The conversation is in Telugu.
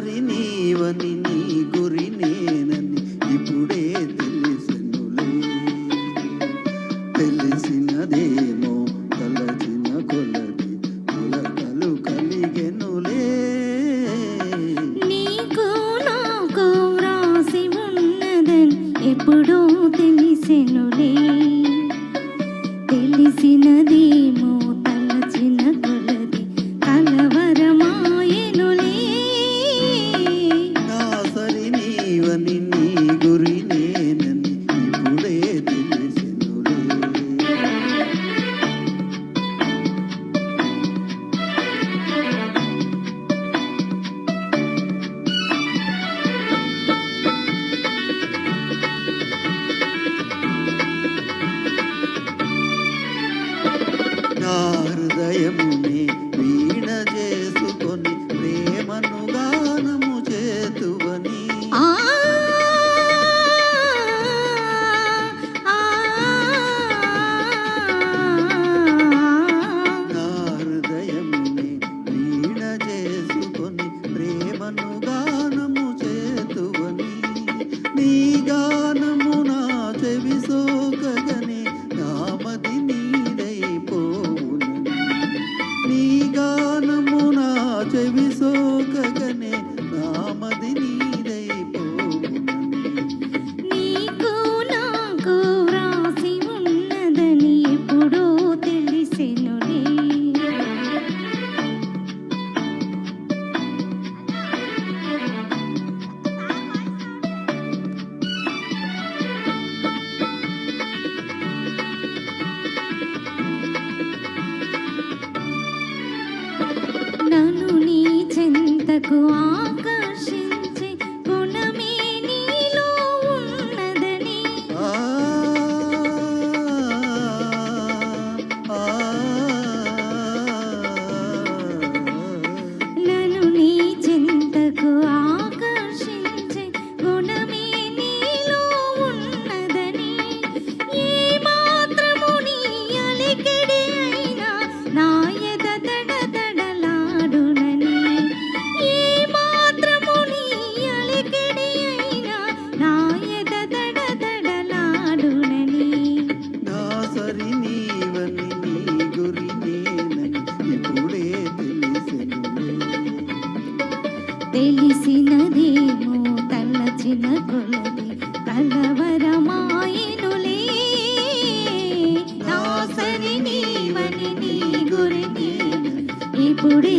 సరి నీవని నీ గురి నేనని ఇప్పుడే తెలిసినులే. తెలిసినదేమో తలచిన కొలది పులకలు కలిగెనులే. నీకు నాకు వ్రాసి ఉన్నదని ఎప్పుడో తెలిసెనులే. తెలిసినదేమో తలచిన కొలది కలవరమాయెనులే. నా సరి నీవని నీ గురి నేనని ఇప్పుడే తెలిసినులే. నా హృదయమునే వీణ చేసుకొని ప్రేమను గానము చేతువని. ఆ నా హృదయమునే వీణ చేసుకొని ప్రేమను గానము చేతువని. నీ గానము నా చెవి సోకగనే నామది నీదైపోవునని. నీ గానము నా చెవి సోకగనే నామది నీదైపోవునని. నీకు నాకు వ్రాసి ఉన్నదని ఎప్పుడో తెలిసెనులే. నన్ను నీ చెంతకు ఆకర్షించే గుణమే నీలో ఉన్నదని. ఆ ఆ నన్ను నీ చెంతకు ఆకర్షించే గుణమే నీలో ఉన్నదని. ఏ మాత్రము నీ అలికిడి అయినా నా ఎద దడదడలాడునని. ఏ మాత్రము నీ అలికిడి అయినా నా ఎద దడదడలాడునని. నా సరి నీవని నీ గురి నేనని ఇప్పుడే తెలిసెనులే. తెలిసినదేమో తలచిన కొలది కలవరమాయెనులే. నా సరి నీవని నీ గురి నేనని ఇప్పుడే